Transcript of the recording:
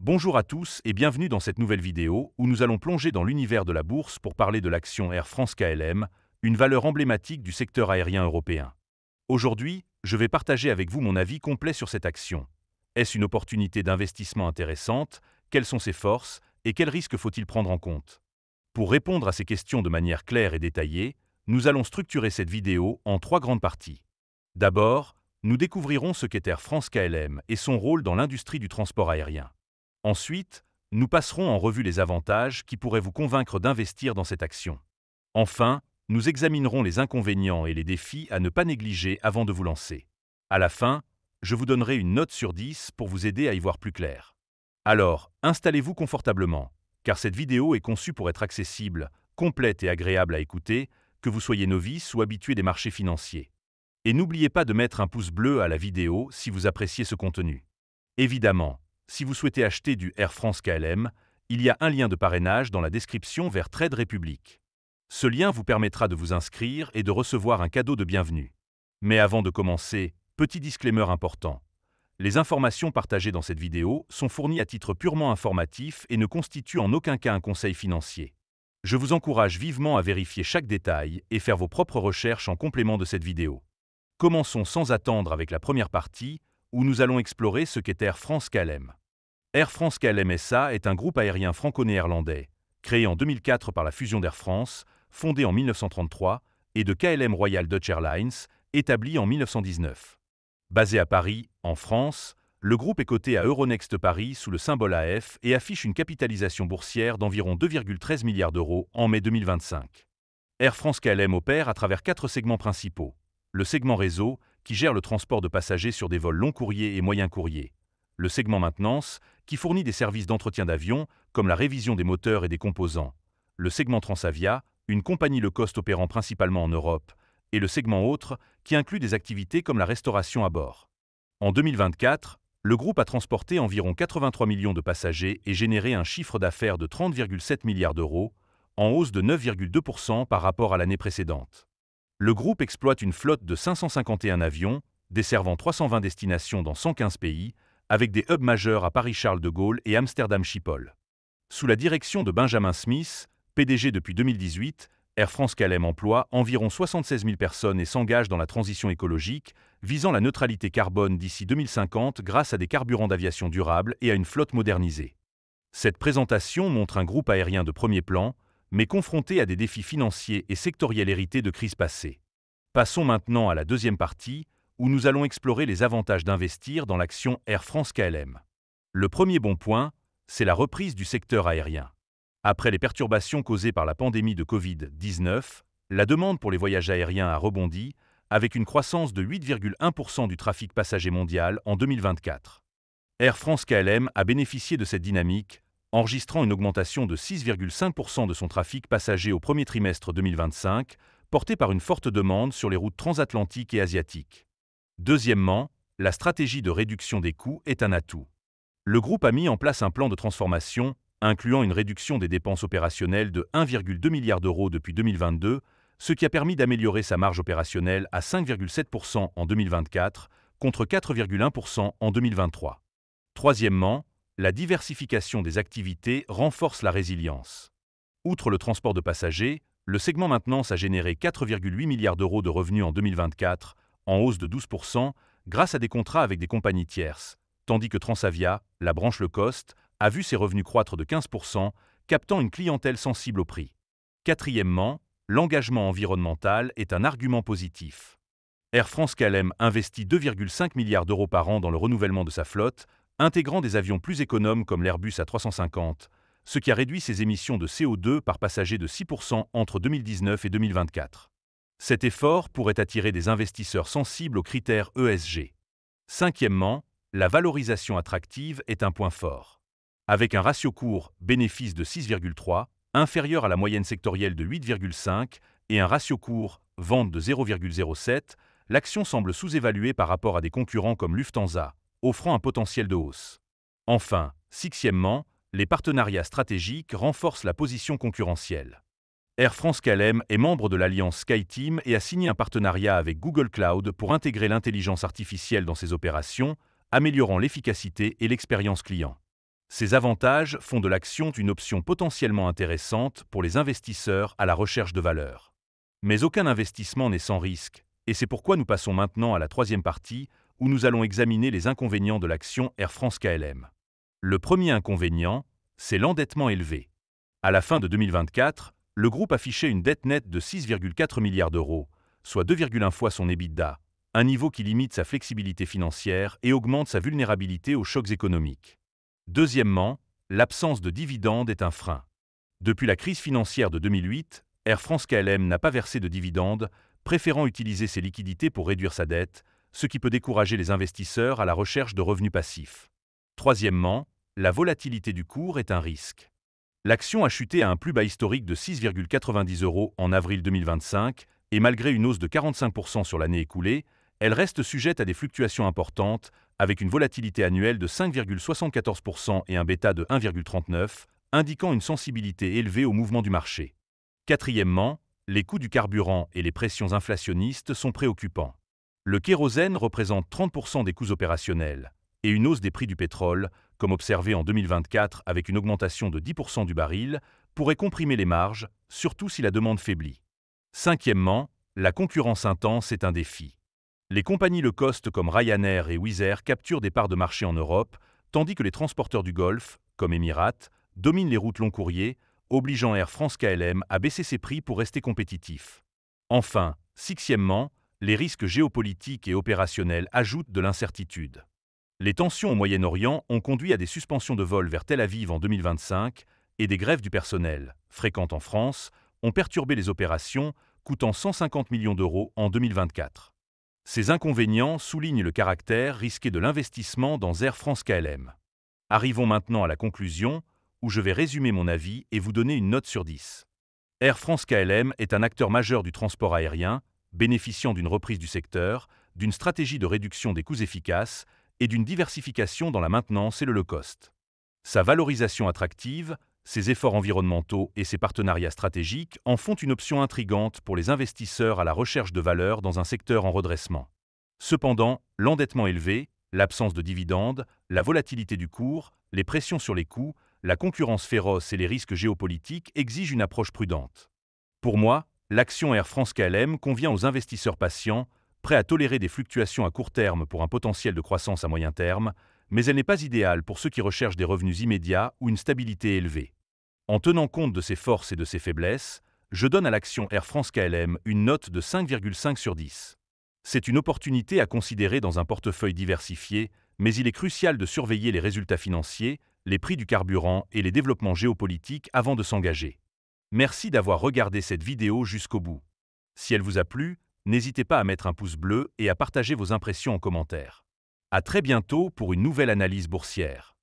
Bonjour à tous et bienvenue dans cette nouvelle vidéo où nous allons plonger dans l'univers de la bourse pour parler de l'action Air France-KLM, une valeur emblématique du secteur aérien européen. Aujourd'hui, je vais partager avec vous mon avis complet sur cette action. Est-ce une opportunité d'investissement intéressante? Quelles sont ses forces? Et quels risques faut-il prendre en compte? Pour répondre à ces questions de manière claire et détaillée, nous allons structurer cette vidéo en trois grandes parties. D'abord, nous découvrirons ce qu'est Air France-KLM et son rôle dans l'industrie du transport aérien. Ensuite, nous passerons en revue les avantages qui pourraient vous convaincre d'investir dans cette action. Enfin, nous examinerons les inconvénients et les défis à ne pas négliger avant de vous lancer. À la fin, je vous donnerai une note sur 10 pour vous aider à y voir plus clair. Alors, installez-vous confortablement, car cette vidéo est conçue pour être accessible, complète et agréable à écouter, que vous soyez novice ou habitué des marchés financiers. Et n'oubliez pas de mettre un pouce bleu à la vidéo si vous appréciez ce contenu. Évidemment, si vous souhaitez acheter du Air France-KLM, il y a un lien de parrainage dans la description vers Trade Republic. Ce lien vous permettra de vous inscrire et de recevoir un cadeau de bienvenue. Mais avant de commencer, petit disclaimer important. Les informations partagées dans cette vidéo sont fournies à titre purement informatif et ne constituent en aucun cas un conseil financier. Je vous encourage vivement à vérifier chaque détail et faire vos propres recherches en complément de cette vidéo. Commençons sans attendre avec la première partie, où nous allons explorer ce qu'est Air France-KLM. Air France-KLM SA est un groupe aérien franco-néerlandais, créé en 2004 par la fusion d'Air France, fondé en 1933, et de KLM Royal Dutch Airlines, établi en 1919. Basé à Paris, en France, le groupe est coté à Euronext Paris sous le symbole AF et affiche une capitalisation boursière d'environ 2,13 milliards d'euros en mai 2025. Air France-KLM opère à travers 4 segments principaux. Le segment réseau, qui gère le transport de passagers sur des vols long courriers et moyen courriers. Le segment maintenance, qui fournit des services d'entretien d'avion, comme la révision des moteurs et des composants. Le segment Transavia, une compagnie low cost opérant principalement en Europe. Et le segment autre, qui inclut des activités comme la restauration à bord. En 2024, le groupe a transporté environ 83 millions de passagers et généré un chiffre d'affaires de 30,7 milliards d'euros, en hausse de 9,2% par rapport à l'année précédente. Le groupe exploite une flotte de 551 avions, desservant 320 destinations dans 115 pays, avec des hubs majeurs à Paris-Charles de Gaulle et Amsterdam Schiphol. Sous la direction de Benjamin Smith, PDG depuis 2018, Air France-KLM emploie environ 76 000 personnes et s'engage dans la transition écologique, visant la neutralité carbone d'ici 2050 grâce à des carburants d'aviation durables et à une flotte modernisée. Cette présentation montre un groupe aérien de premier plan, mais confronté à des défis financiers et sectoriels hérités de crises passées. Passons maintenant à la deuxième partie, où nous allons explorer les avantages d'investir dans l'action Air France-KLM. Le premier bon point, c'est la reprise du secteur aérien. Après les perturbations causées par la pandémie de Covid-19, la demande pour les voyages aériens a rebondi, avec une croissance de 8,1% du trafic passager mondial en 2024. Air France-KLM a bénéficié de cette dynamique, enregistrant une augmentation de 6,5% de son trafic passager au premier trimestre 2025, porté par une forte demande sur les routes transatlantiques et asiatiques. Deuxièmement, la stratégie de réduction des coûts est un atout. Le groupe a mis en place un plan de transformation, incluant une réduction des dépenses opérationnelles de 1,2 milliard d'euros depuis 2022, ce qui a permis d'améliorer sa marge opérationnelle à 5,7% en 2024, contre 4,1% en 2023. Troisièmement, la diversification des activités renforce la résilience. Outre le transport de passagers, le segment maintenance a généré 4,8 milliards d'euros de revenus en 2024, en hausse de 12%, grâce à des contrats avec des compagnies tierces, tandis que Transavia, la branche low cost, a vu ses revenus croître de 15%, captant une clientèle sensible au prix. Quatrièmement, l'engagement environnemental est un argument positif. Air France-KLM investit 2,5 milliards d'euros par an dans le renouvellement de sa flotte, intégrant des avions plus économes comme l'Airbus A350, ce qui a réduit ses émissions de CO2 par passager de 6% entre 2019 et 2024. Cet effort pourrait attirer des investisseurs sensibles aux critères ESG. Cinquièmement, la valorisation attractive est un point fort. Avec un ratio cours-bénéfice de 6,3, inférieur à la moyenne sectorielle de 8,5 et un ratio cours-vente de 0,07, l'action semble sous-évaluée par rapport à des concurrents comme Lufthansa, offrant un potentiel de hausse. Enfin, sixièmement, les partenariats stratégiques renforcent la position concurrentielle. Air France-KLM est membre de l'alliance SkyTeam et a signé un partenariat avec Google Cloud pour intégrer l'intelligence artificielle dans ses opérations, améliorant l'efficacité et l'expérience client. Ces avantages font de l'action une option potentiellement intéressante pour les investisseurs à la recherche de valeur. Mais aucun investissement n'est sans risque, et c'est pourquoi nous passons maintenant à la troisième partie, où nous allons examiner les inconvénients de l'action Air France-KLM. Le premier inconvénient, c'est l'endettement élevé. À la fin de 2024, le groupe affichait une dette nette de 6,4 milliards d'euros, soit 2,1 fois son EBITDA, un niveau qui limite sa flexibilité financière et augmente sa vulnérabilité aux chocs économiques. Deuxièmement, l'absence de dividendes est un frein. Depuis la crise financière de 2008, Air France-KLM n'a pas versé de dividendes, préférant utiliser ses liquidités pour réduire sa dette, ce qui peut décourager les investisseurs à la recherche de revenus passifs. Troisièmement, la volatilité du cours est un risque. L'action a chuté à un plus bas historique de 6,90 € en avril 2025, et malgré une hausse de 45% sur l'année écoulée, elle reste sujette à des fluctuations importantes, avec une volatilité annuelle de 5,74% et un bêta de 1,39, indiquant une sensibilité élevée au mouvement du marché. Quatrièmement, les coûts du carburant et les pressions inflationnistes sont préoccupants. Le kérosène représente 30% des coûts opérationnels, et une hausse des prix du pétrole, comme observé en 2024 avec une augmentation de 10% du baril, pourrait comprimer les marges, surtout si la demande faiblit. Cinquièmement, la concurrence intense est un défi. Les compagnies low cost comme Ryanair et Wizz Air capturent des parts de marché en Europe, tandis que les transporteurs du Golfe, comme Emirates, dominent les routes long courriers, obligeant Air France-KLM à baisser ses prix pour rester compétitif. Enfin, sixièmement, les risques géopolitiques et opérationnels ajoutent de l'incertitude. Les tensions au Moyen-Orient ont conduit à des suspensions de vols vers Tel Aviv en 2025 et des grèves du personnel, fréquentes en France, ont perturbé les opérations, coûtant 150 millions d'euros en 2024. Ces inconvénients soulignent le caractère risqué de l'investissement dans Air France-KLM. Arrivons maintenant à la conclusion, où je vais résumer mon avis et vous donner une note sur 10. Air France-KLM est un acteur majeur du transport aérien, bénéficiant d'une reprise du secteur, d'une stratégie de réduction des coûts efficace et d'une diversification dans la maintenance et le low-cost. Sa valorisation attractive, ses efforts environnementaux et ses partenariats stratégiques en font une option intrigante pour les investisseurs à la recherche de valeur dans un secteur en redressement. Cependant, l'endettement élevé, l'absence de dividendes, la volatilité du cours, les pressions sur les coûts, la concurrence féroce et les risques géopolitiques exigent une approche prudente. Pour moi, l'action Air France-KLM convient aux investisseurs patients, prêts à tolérer des fluctuations à court terme pour un potentiel de croissance à moyen terme, mais elle n'est pas idéale pour ceux qui recherchent des revenus immédiats ou une stabilité élevée. En tenant compte de ses forces et de ses faiblesses, je donne à l'action Air France-KLM une note de 5,5 sur 10. C'est une opportunité à considérer dans un portefeuille diversifié, mais il est crucial de surveiller les résultats financiers, les prix du carburant et les développements géopolitiques avant de s'engager. Merci d'avoir regardé cette vidéo jusqu'au bout. Si elle vous a plu, n'hésitez pas à mettre un pouce bleu et à partager vos impressions en commentaire. À très bientôt pour une nouvelle analyse boursière.